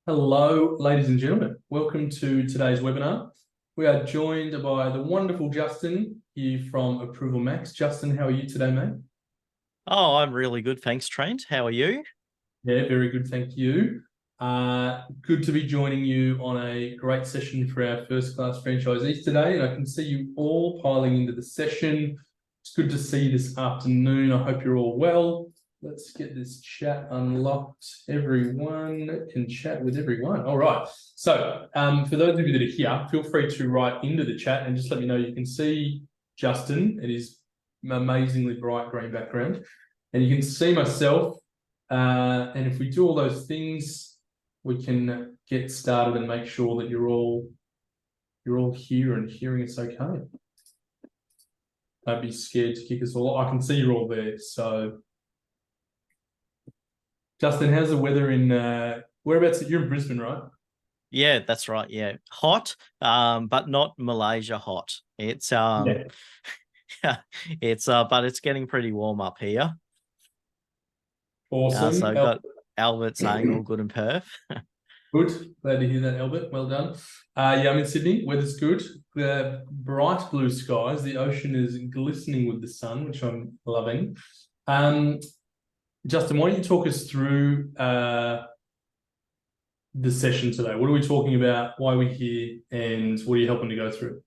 Hello, ladies and gentlemen. Welcome to today's webinar. We are joined by the wonderful Justin here from ApprovalMax. Justin, how are you today, mate? Oh, I'm really good. Thanks, Trent. How are you? Yeah, very good. Thank you. Good to be joining you on a great session for our first class franchisees today. And I can see you all piling into the session. It's good to see you this afternoon. I hope you're all well. Let's get this chat unlocked. Everyone can chat with everyone. All right. So for those of you that are here, feel free to write into the chat and just let me know you can see Justin and his amazingly bright green background. And you can see myself. And if we do all those things, we can get started and make sure that you're all here and hearing us okay. Don't be scared to kick us all. I can see you're all there. So, Justin, how's the weather in whereabouts? You're in Brisbane, right? Yeah, that's right. Yeah. Hot, but not Malaysia hot. It's Yeah. yeah, but it's getting pretty warm up here. So Awesome. I've got Albert saying all good in Perth. Good. Glad to hear that, Albert. Well done. Yeah, I'm in Sydney. Weather's good. The bright blue skies. The ocean is glistening with the sun, which I'm loving. Justin, why don't you talk us through the session today? What are we talking about? Why are we here? And what are you helping to go through?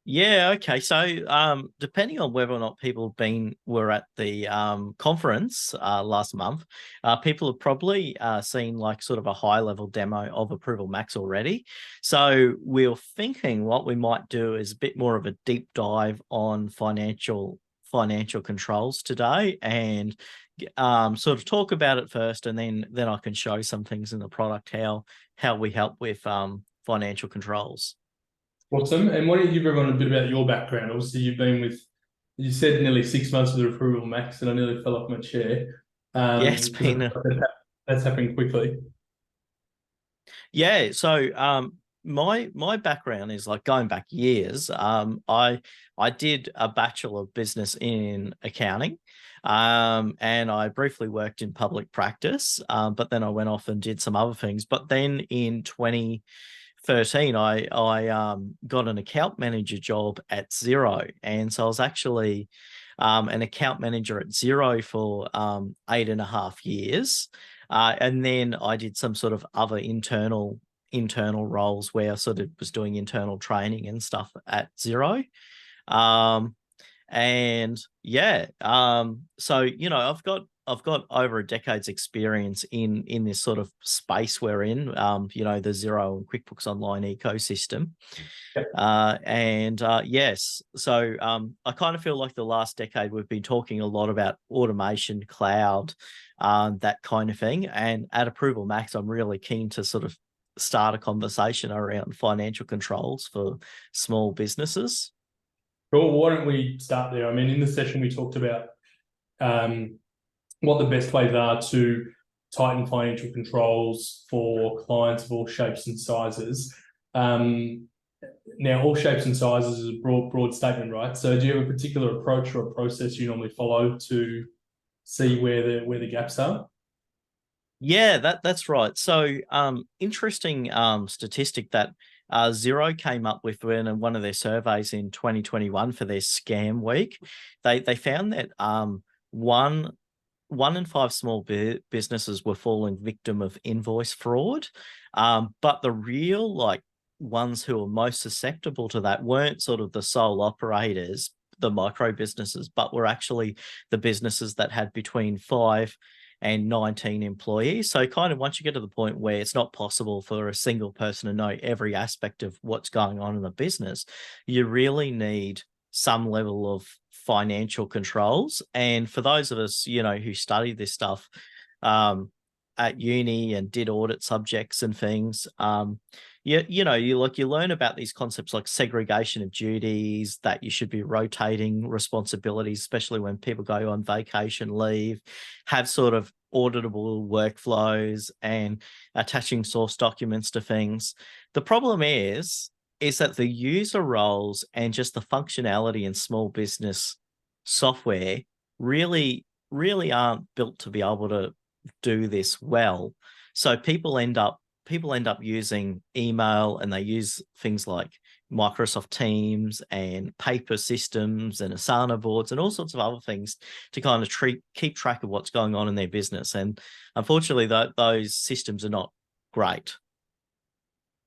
Yeah, okay. So depending on whether or not people were at the conference last month, people have probably seen like sort of a high level demo of ApprovalMax already. So we're thinking what we might do is a bit more of a deep dive on financial controls today and sort of talk about it first, and then I can show some things in the product how we help with financial controls. Awesome. And why don't you give everyone a bit about your background? Obviously, you said nearly 6 months with ApprovalMax, and I nearly fell off my chair. Yeah, it's Because been that's happening quickly. yeah. So my background is like going back years. I did a Bachelor of Business in accounting. And I briefly worked in public practice, but then I went off and did some other things. But then in 2013, I got an account manager job at Xero, and so I was actually an account manager at Xero for 8.5 years, and then I did some sort of other internal roles where I sort of was doing internal training and stuff at Xero. Um, and yeah, so I've got over a decade's experience in this sort of space we're in, the Xero and QuickBooks Online ecosystem. Yes, so I kind of feel like the last decade we've been talking a lot about automation, cloud, that kind of thing. And at ApprovalMax, I'm really keen to sort of start a conversation around financial controls for small businesses. Cool. Why don't we start there? I mean, in the session, we talked about what the best ways are to tighten financial controls for clients of all shapes and sizes. Now, all shapes and sizes is a broad statement, right? So do you have a particular approach or a process you normally follow to see where the gaps are? Yeah, that's right. So, interesting statistic that Xero came up with in one of their surveys in 2021 for their scam week. They found that one in five small businesses were falling victim of invoice fraud, but the real like ones who were most susceptible to that weren't sort of the sole operators, the micro businesses, but were actually the businesses that had between 5 and 19 employees. So kind of once you get to the point where it's not possible for a single person to know every aspect of what's going on in the business, you really need some level of financial controls. And for those of us, who study this stuff at uni and did audit subjects and things, you learn about these concepts like segregation of duties, that you should be rotating responsibilities, especially when people go on vacation leave, have sort of auditable workflows and attaching source documents to things. The problem is that the user roles and just the functionality in small business software really, really aren't built to be able to do this well. So people end up using email, and they use things like Microsoft Teams and paper systems and Asana boards and all sorts of other things to kind of keep track of what's going on in their business. And unfortunately, those systems are not great.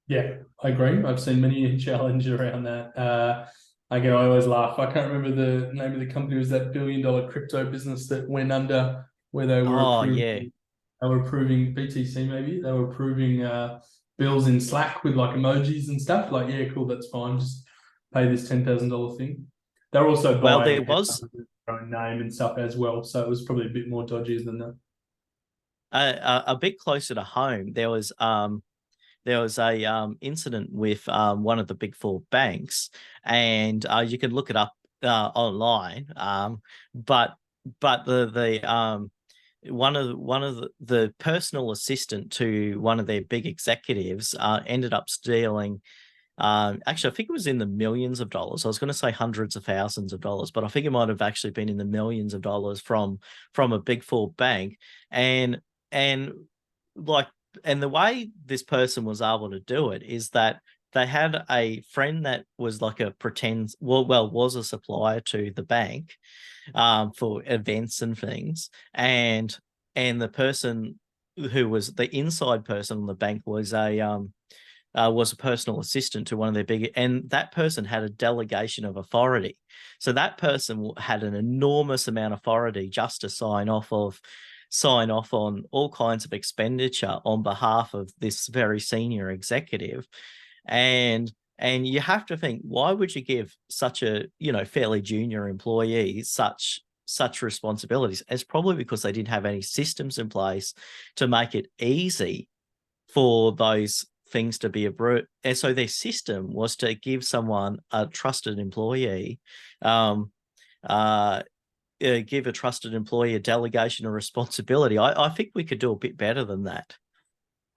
Yeah, I agree. I've seen many challenges around that. Again, I always laugh. I can't remember the name of the company. It was that billion-dollar crypto business that went under, where they were Oh, yeah. approving BTC, maybe they were approving bills in Slack with like emojis and stuff. Like, yeah, cool, that's fine. Just pay this $10,000 thing. They're also Well, there buying was their own name and stuff as well, so it was probably a bit more dodgy than that. a bit closer to home. There was a incident with one of the big four banks, and you can look it up online. But the one of the personal assistant to one of their big executives ended up stealing. Actually, I think it was in the millions of dollars. I was going to say hundreds of thousands of dollars, but I think it might have actually been in the millions of dollars from a big four bank. And and like and the way this person was able to do it is that they had a friend that was like a was a supplier to the bank for events and things, and the person who was the inside person on the bank was a personal assistant to one of their big, and that person had a delegation of authority. So that person had an enormous amount of authority just to sign off on all kinds of expenditure on behalf of this very senior executive. And you have to think, why would you give such a fairly junior employee such responsibilities? It's probably because they didn't have any systems in place to make it easy for those things to be approved. And so their system was to give someone a trusted employee, give a trusted employee a delegation of responsibility. I think we could do a bit better than that.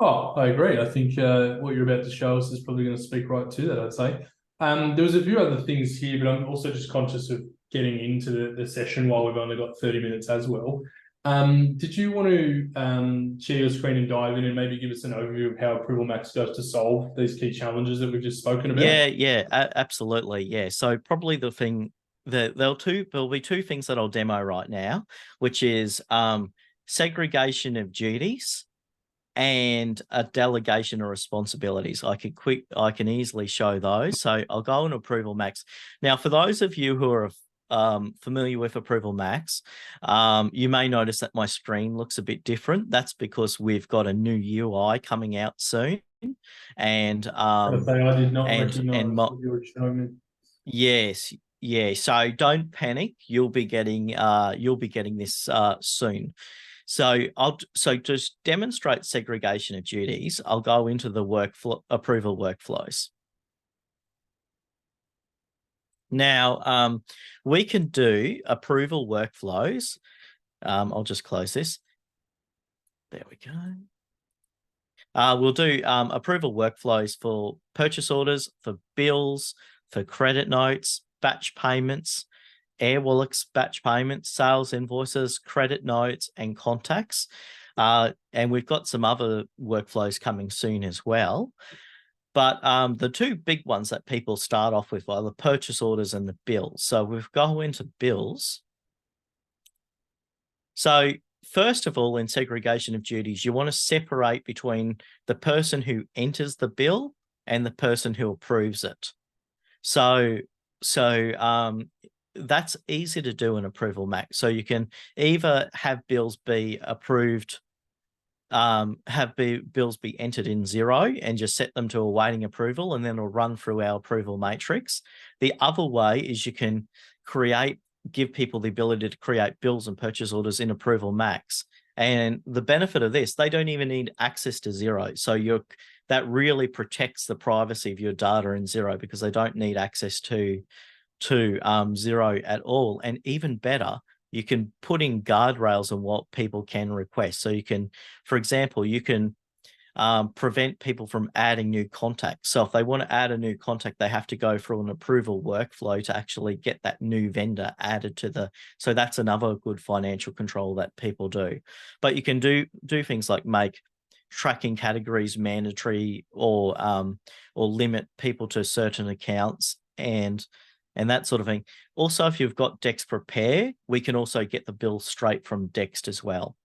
Oh, I agree. I think what you're about to show us is probably going to speak right to that, I'd say. There was a few other things here, but I'm also just conscious of getting into the session while we've only got 30 minutes as well. Did you want to share your screen and dive in and maybe give us an overview of how ApprovalMax goes to solve these key challenges that we've just spoken about? Yeah, absolutely. Yeah. So probably the thing that there'll be two things that I'll demo right now, which is segregation of duties and a delegation of responsibilities. I can easily show those. So I'll go on ApprovalMax. Now, for those of you who are familiar with ApprovalMax, you may notice that my screen looks a bit different. That's because we've got a new UI coming out soon. And I did not recognize and what you were showing me. yes, yeah. So don't panic. You'll be getting this soon. So just demonstrate segregation of duties, I'll go into the approval workflows. Now, we can do approval workflows. I'll just close this. There we go. We'll do approval workflows for purchase orders, for bills, for credit notes, batch payments, Airwallex batch payments, sales invoices, credit notes, and contacts. And we've got some other workflows coming soon as well. But the two big ones that people start off with are the purchase orders and the bills. So we'll go into bills. So first of all, in segregation of duties, you want to separate between the person who enters the bill and the person who approves it. So that's easy to do in ApprovalMax. So you can either have bills be approved, bills be entered in Xero and just set them to awaiting approval, and then it'll run through our approval matrix. The other way is you can give people the ability to create bills and purchase orders in ApprovalMax. And the benefit of this, they don't even need access to Xero. So that really protects the privacy of your data in Xero, because they don't need access to Xero at all. And even better, you can put in guardrails on what people can request. So you can, for example, you can prevent people from adding new contacts. So if they want to add a new contact, they have to go through an approval workflow to actually get that new vendor added to so that's another good financial control that people do. But you can do things like make tracking categories mandatory, or limit people to certain accounts, and that sort of thing. Also, if you've got Dex Prepare, we can also get the bill straight from Dex as well.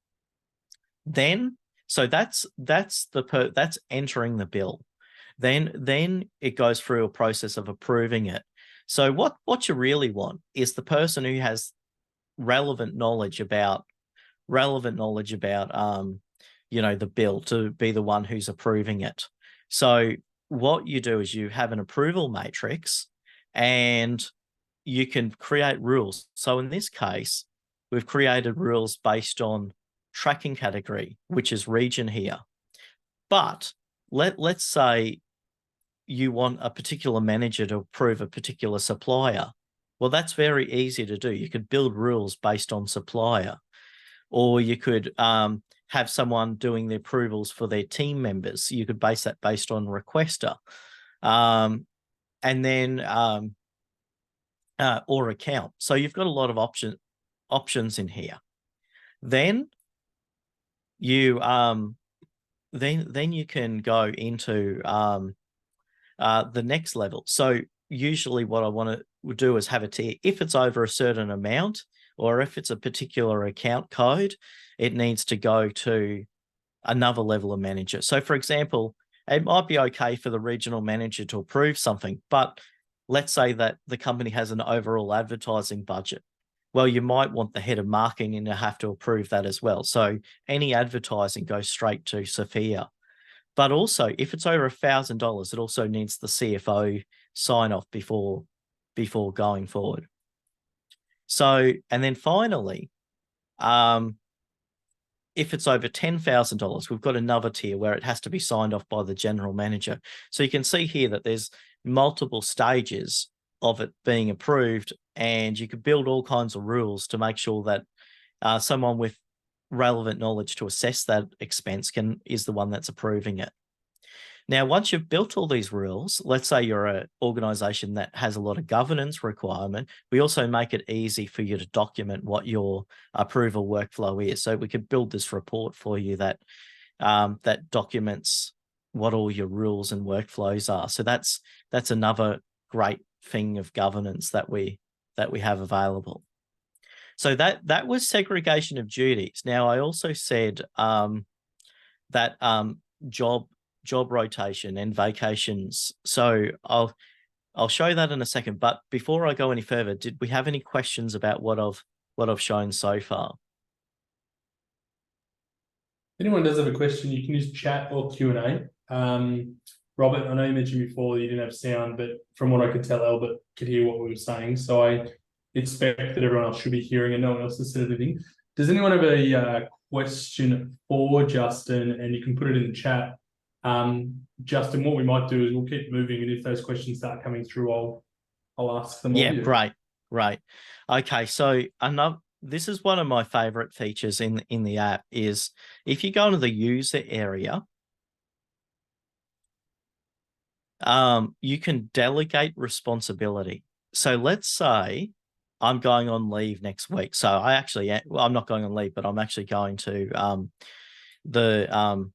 Then, so that's entering the bill. Then it goes through a process of approving it. So what you really want is the person who has relevant knowledge about the bill to be the one who's approving it. So what you do is you have an approval matrix, and you can create rules. So in this case, we've created rules based on tracking category, which is region here. But let's say you want a particular manager to approve a particular supplier. Well, that's very easy to do. You could build rules based on supplier, or you could have someone doing the approvals for their team members. You could base that based on requester, and then or account. So you've got a lot of options in here. Then you then you can go into the next level. So usually what I want to do is have a tier. If it's over a certain amount, or if it's a particular account code, it needs to go to another level of manager. So for example, it might be okay for the regional manager to approve something, but let's say that the company has an overall advertising budget. Well, you might want the head of marketing to have to approve that as well. So any advertising goes straight to Sophia. But also, if it's over $1,000, it also needs the CFO sign off before going forward. So, and then finally, if it's over $10,000, we've got another tier where it has to be signed off by the general manager. So you can see here that there's multiple stages of it being approved, and you could build all kinds of rules to make sure that someone with relevant knowledge to assess that expense is the one that's approving it. Now, once you've built all these rules, let's say you're an organization that has a lot of governance requirement, we also make it easy for you to document what your approval workflow is. So we could build this report for you that that documents what all your rules and workflows are. So that's another great thing of governance that we have available. So that was segregation of duties. Now, I also said that job rotation and vacations. So I'll show that in a second. But before I go any further, did we have any questions about what I've shown so far? If anyone does have a question, you can use chat or Q&A. Robert, I know you mentioned before that you didn't have sound, but from what I could tell, Albert could hear what we were saying. So I expect that everyone else should be hearing and no one else has said anything. Does anyone have a question for Justin? And you can put it in the chat. Justin, what we might do is we'll keep moving, and if those questions start coming through, I'll ask them. Yeah, great. Okay, so this is one of my favorite features in the app is if you go into the user area, you can delegate responsibility. So let's say I'm going on leave next week. So I'm not going on leave, but I'm actually going to the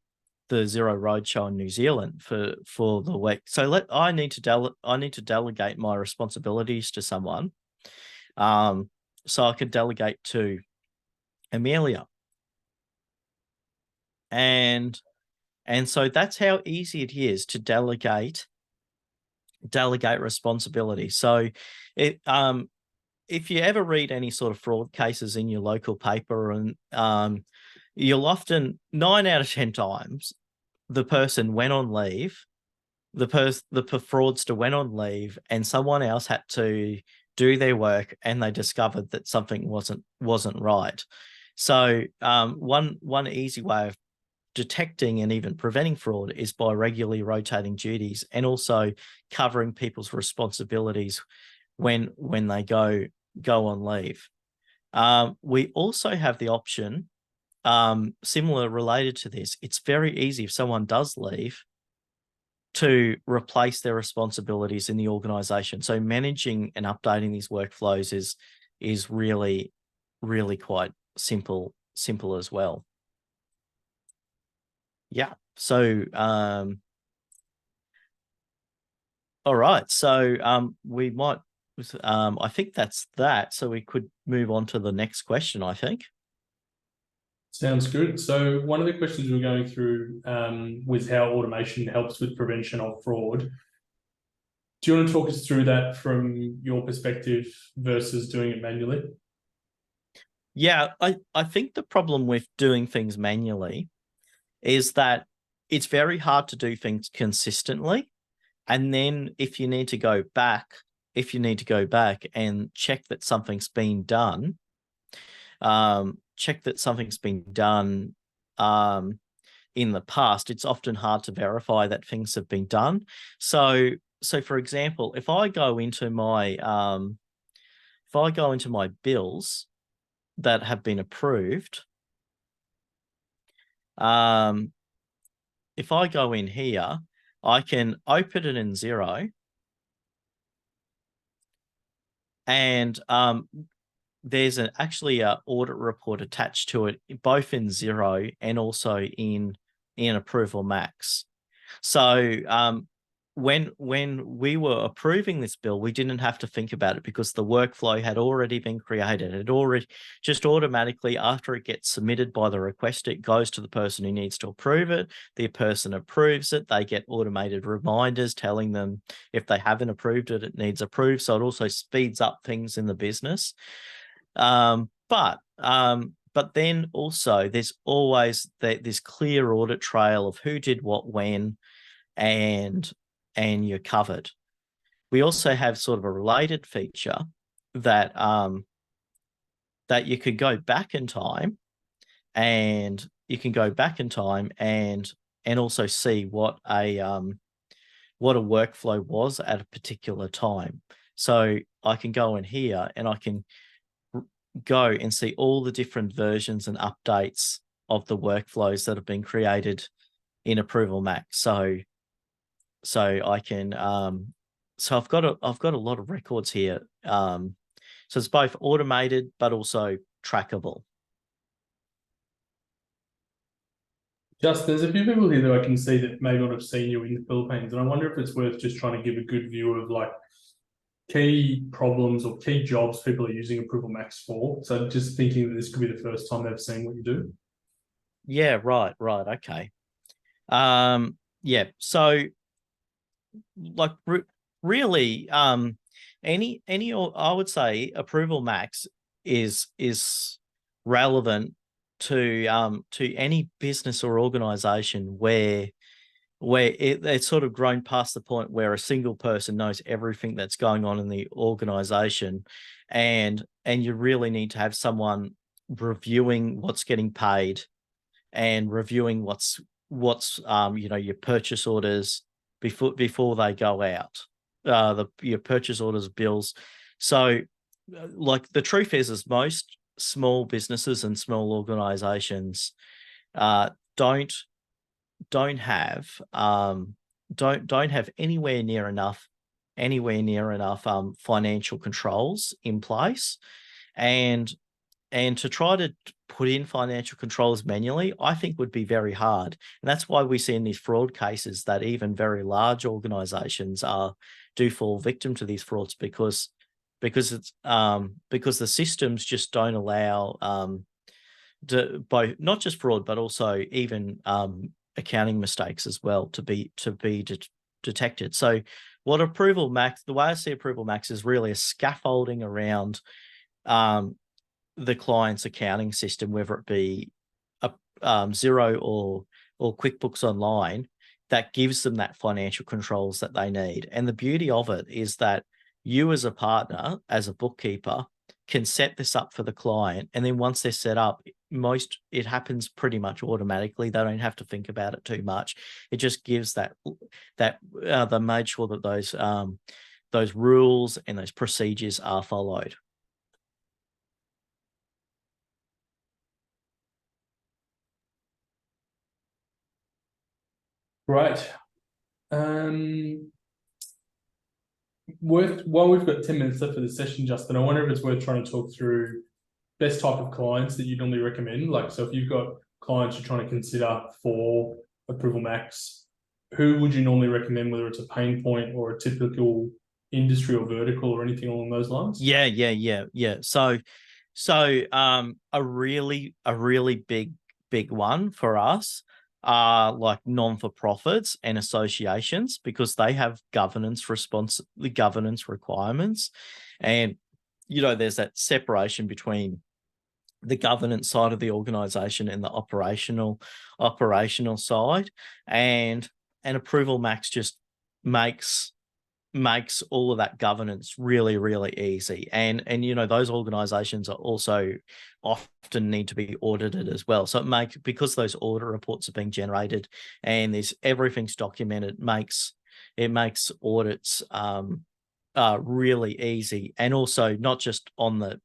Zero Roadshow in New Zealand for the week. So I need to delegate my responsibilities to someone. So I could delegate to Amelia. And so that's how easy it is to delegate responsibility. So if you ever read any sort of fraud cases in your local paper, and you'll often 9 out of 10 times the person went on leave, the fraudster went on leave, and someone else had to do their work, and they discovered that something wasn't right. So one easy way of detecting and even preventing fraud is by regularly rotating duties and also covering people's responsibilities when they go on leave. We also have the option, similar related to this. It's very easy if someone does leave to replace their responsibilities in the organization. So managing and updating these workflows is really, really quite simple as well. Yeah. All right. So we might I think that's that. So we could move on to the next question, I think. Sounds good. So one of the questions we're going through was how automation helps with prevention of fraud. Do you want to talk us through that from your perspective versus doing it manually? Yeah, I think the problem with doing things manually is that it's very hard to do things consistently. And then if you need to go back and check that something's been done, in the past, it's often hard to verify that things have been done. So for example, if I go into my bills that have been approved, if I go in here, I can open it in Xero, and there's actually an audit report attached to it, both in Xero and also in ApprovalMax. So when we were approving this bill, we didn't have to think about it because the workflow had already been created. It already just automatically, after it gets submitted by the requester, it goes to the person who needs to approve it. The person approves it. They get automated reminders telling them if they haven't approved it, it needs approved. So it also speeds up things in the business. But then also there's always this clear audit trail of who did what when, and you're covered. We also have sort of a related feature that that you could go back in time, and also see what a workflow was at a particular time. So I can go in here and I can go and see all the different versions and updates of the workflows that have been created in ApprovalMax. So I can so I've got a lot of records here. So it's both automated but also trackable. Just there's a few people here that I can see that may not have seen you in the Philippines, and I wonder if it's worth just trying to give a good view of like key problems or key jobs people are using ApprovalMax for. So just thinking that this could be the first time they've seen what you do. Yeah, right, okay. Yeah, so like really, any I would say ApprovalMax is relevant to any business or organization where it's sort of grown past the point where a single person knows everything that's going on in the organization, and you really need to have someone reviewing what's getting paid and reviewing what's your purchase orders before they go out, your purchase orders, bills. So like the truth is most small businesses and small organizations don't have anywhere near enough financial controls in place, and to try to put in financial controls manually, I think would be very hard. And that's why we see in these fraud cases that even very large organizations do fall victim to these frauds, because it's because the systems just don't allow both not just fraud but also even accounting mistakes as well to be detected. So what ApprovalMax, the way I see ApprovalMax, is really a scaffolding around the client's accounting system, whether it be Xero or QuickBooks Online, that gives them that financial controls that they need. And the beauty of it is that you as a partner, as a bookkeeper, can set this up for the client, and then once they're set up, it happens pretty much automatically. They don't have to think about it too much. It just gives that they made sure that those rules and those procedures are followed. Right. While we've got 10 minutes left for the session, Justin, I wonder if it's worth trying to talk through best type of clients that you normally recommend. Like, so if you've got clients you're trying to consider for ApprovalMax, who would you normally recommend, whether it's a pain point or a typical industry or vertical or anything along those lines? Yeah. So a really big one for us are like non-for-profits and associations, because they have governance requirements. And there's that separation between the governance side of the organization and the operational side. And ApprovalMax just makes all of that governance really, really easy. And those organizations are also often need to be audited as well. So because those audit reports are being generated and everything's documented, it makes audits really easy. And also not just on the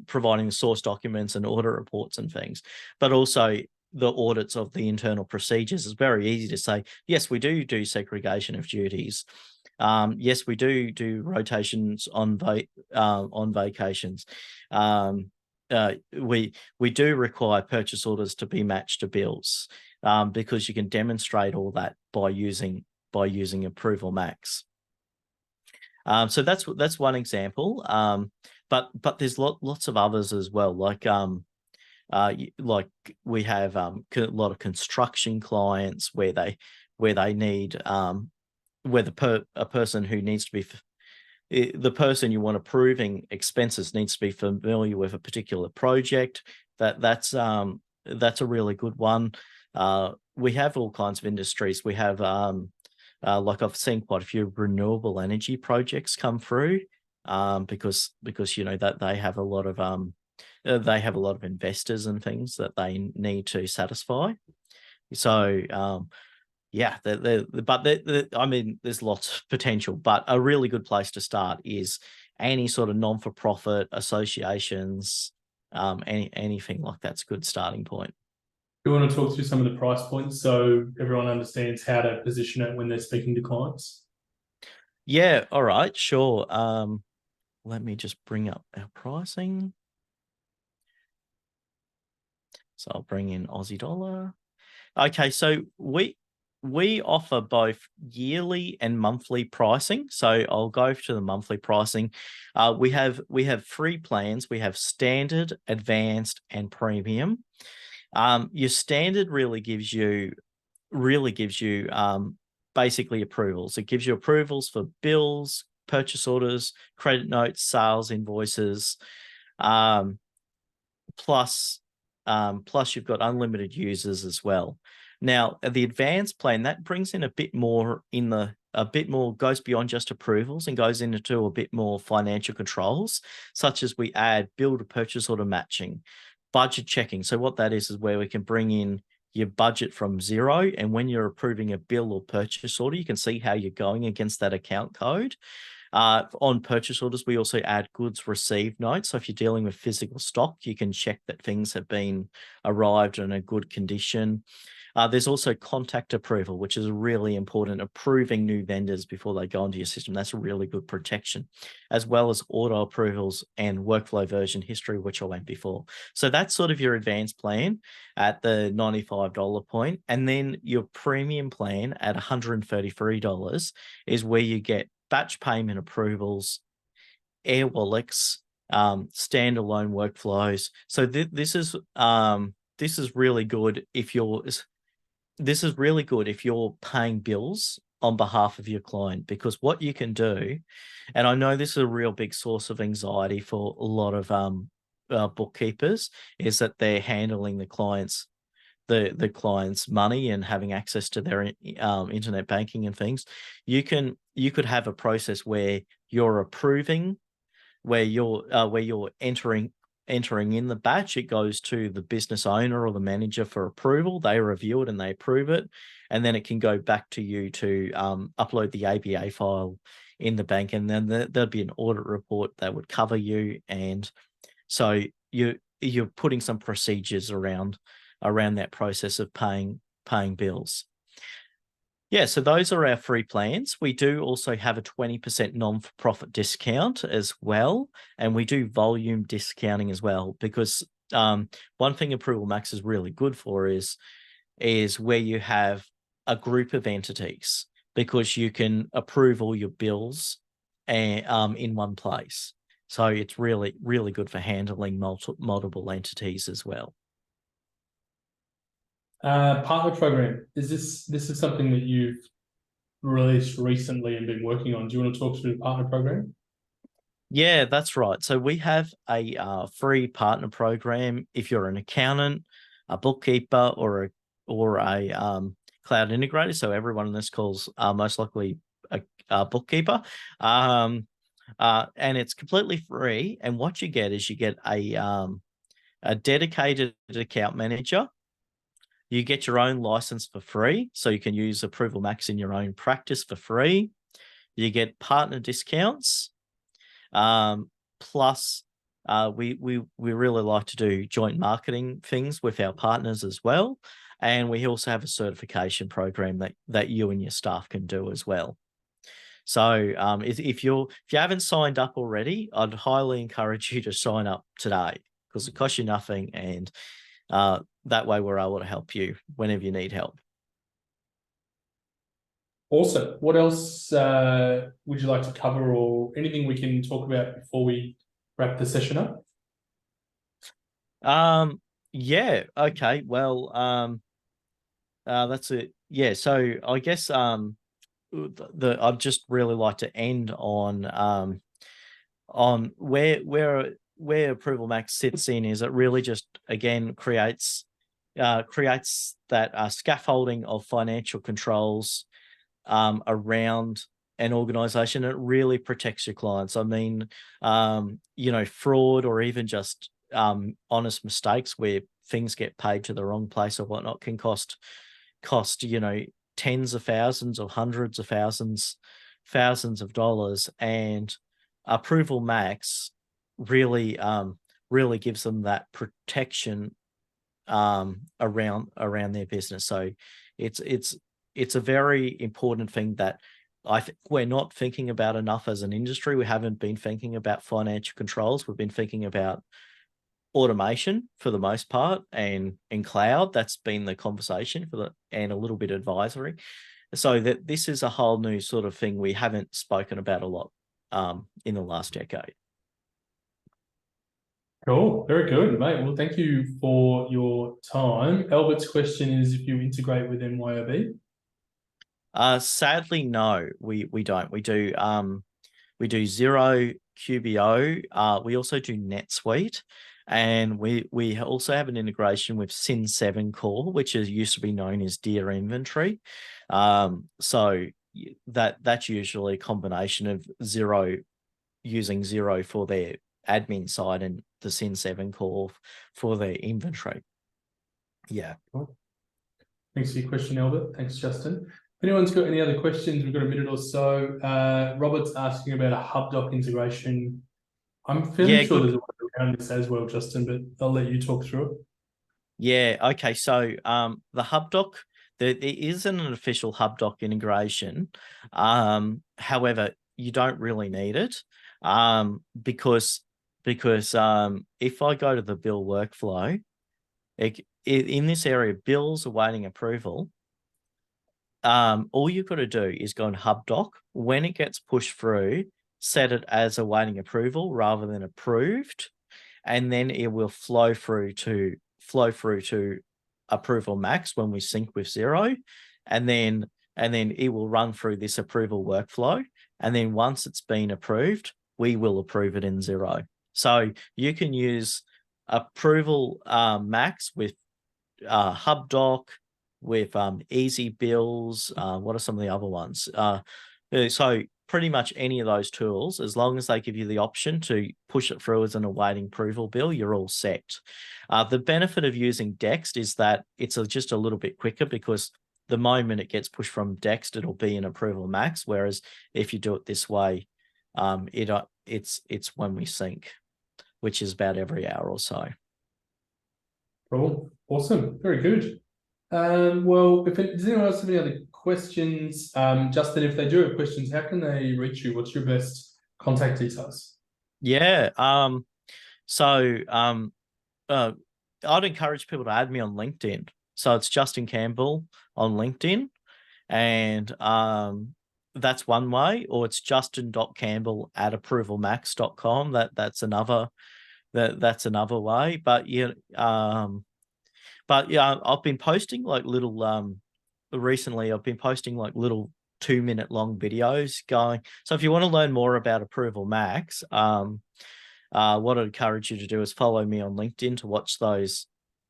providing the source documents and audit reports and things, but also the audits of the internal procedures. Is very easy to say, yes, we do segregation of duties. Yes, we do rotations on vacations. We do require purchase orders to be matched to bills, because you can demonstrate all that by using ApprovalMax. So that's one example. But there's lots of others as well. Like we have a lot of construction clients where they need a person who needs to be the person you want approving expenses needs to be familiar with a particular project. That's a really good one. We have all kinds of industries. We have like I've seen quite a few renewable energy projects come through, because that they have a lot of investors and things that they need to satisfy. So yeah, I mean, there's lots of potential, but a really good place to start is any sort of non-for-profit associations, anything like that's a good starting point. Do you want to talk through some of the price points so everyone understands how to position it when they're speaking to clients? Yeah, all right, sure. Let me just bring up our pricing. So I'll bring in Aussie dollar. Okay, so we offer both yearly and monthly pricing. So I'll go to the monthly pricing. We have 3 plans. We have standard, advanced, and premium. Your standard really gives you basically approvals. It gives you approvals for bills, purchase orders, credit notes, sales invoices, plus you've got unlimited users as well. Now, the advanced plan, that brings in a bit more, goes beyond just approvals and goes into a bit more financial controls, such as we add bill to purchase order matching, budget checking. So what that is where we can bring in your budget from zero, and when you're approving a bill or purchase order, you can see how you're going against that account code. On purchase orders, we also add goods received notes. So if you're dealing with physical stock, you can check that things have been arrived in a good condition. There's also contact approval, which is really important, approving new vendors before they go into your system. That's a really good protection, as well as auto approvals and workflow version history, which I went before. So that's sort of your advanced plan at the $95 point. And then your premium plan at $133 is where you get batch payment approvals, air wallets, standalone workflows. So this is really good if you're paying bills on behalf of your client, because what you can do, and I know this is a real big source of anxiety for a lot of bookkeepers, is that they're handling the client's money and having access to their internet banking and things. You could have a process where you're approving, where you're entering in the batch. It goes to the business owner or the manager for approval. They review it and they approve it, and then it can go back to you to upload the ABA file in the bank, and then there'll be an audit report that would cover you. And so you're putting some procedures around that process of paying bills. Yeah, so those are our 3 plans. We do also have a 20% non-for-profit discount as well, and we do volume discounting as well, because one thing ApprovalMax is really good for is is where you have a group of entities, because you can approve all your bills and in one place. So it's really, really good for handling multiple entities as well. Partner program. This is something that you've released recently and been working on? Do you want to talk through the partner program? Yeah, that's right. So we have a free partner program if you're an accountant, a bookkeeper, or a cloud integrator. So everyone in this call's most likely a bookkeeper, and it's completely free. And what you get is you get a dedicated account manager. You get your own license for free, so you can use ApprovalMax in your own practice for free. You get partner discounts. Plus, we really like to do joint marketing things with our partners as well, and we also have a certification program that you and your staff can do as well. So, if you haven't signed up already, I'd highly encourage you to sign up today, because it costs you nothing, and that way we're able to help you whenever you need help. Awesome. What else would you like to cover, or anything we can talk about before we wrap the session up? Yeah. Okay. Well, that's it. Yeah. So I guess I'd just really like to end on where ApprovalMax sits in is it really just again creates that scaffolding of financial controls around an organization. It really protects your clients. I mean, fraud or even just honest mistakes where things get paid to the wrong place or whatnot can cost tens of thousands or hundreds of thousands of dollars. And ApprovalMax really gives them that protection around their business. So it's a very important thing that I think we're not thinking about enough as an industry. We haven't been thinking about financial controls. We've been thinking about automation for the most part, and in cloud. That's been the conversation and a little bit advisory. So that this is a whole new sort of thing we haven't spoken about a lot in the last decade. Cool. Very good, mate. Well, thank you for your time. Albert's question is if you integrate with MYOB. Sadly, no, we don't. We do Xero, QBO. We also do NetSuite, and we also have an integration with Sin7 Core, which used to be known as Dear Inventory. So that's usually a combination of using Xero for their admin side and the Sin7 Core for their inventory. Yeah. Cool. Thanks for your question, Albert. Thanks, Justin. If anyone's got any other questions, we've got a minute or so. Robert's asking about a HubDoc integration. I'm fairly sure there's a way around this as well, Justin, but I'll let you talk through it. Yeah. Okay. So the HubDoc, there isn't an official HubDoc integration. However, you don't really need it because if I go to the bill workflow, in this area, bills awaiting approval, all you've got to do is go on HubDoc. When it gets pushed through, set it as awaiting approval rather than approved, and then it will flow through to ApprovalMax when we sync with Xero, and then it will run through this approval workflow, and then once it's been approved, we will approve it in Xero. So you can use ApprovalMax with HubDoc, with Easy Bills. What are some of the other ones? So pretty much any of those tools, as long as they give you the option to push it through as an awaiting approval bill, you're all set. The benefit of using Dext is that it's just a little bit quicker, because the moment it gets pushed from Dext, it'll be in ApprovalMax. Whereas if you do it this way, it's when we sync, which is about every hour or so. Cool. Awesome. Very good. Well, does anyone else have any other questions? Justin, if they do have questions, how can they reach you? What's your best contact details? Yeah. I'd encourage people to add me on LinkedIn. So it's Justin Campbell on LinkedIn, and that's one way, or it's justin.campbell@approvalmax.com. That's another way. But yeah, I've been posting like little recently. I've been posting like little 2-minute long videos going. So if you want to learn more about ApprovalMax, what I'd encourage you to do is follow me on LinkedIn to watch those.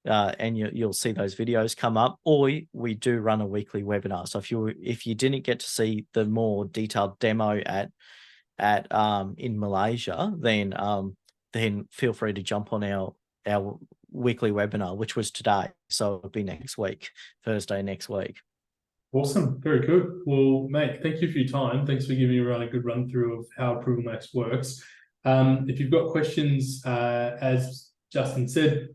And you'll see those videos come up, or we do run a weekly webinar. So if you didn't get to see the more detailed demo at in Malaysia, then feel free to jump on our weekly webinar, which was today. So it'll be next week, Thursday next week. Awesome, very good. Well, mate, thank you for your time. Thanks for giving a good run through of how ApprovalMax works. If you've got questions, as Justin said,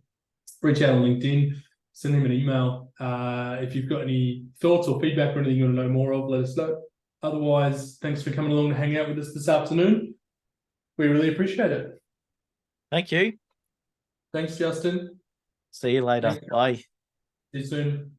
reach out on LinkedIn, send him an email. If you've got any thoughts or feedback or anything you want to know more of, let us know. Otherwise, thanks for coming along to hang out with us this afternoon. We really appreciate it. Thank you. Thanks, Justin. See you later. Thanks. Bye. See you soon.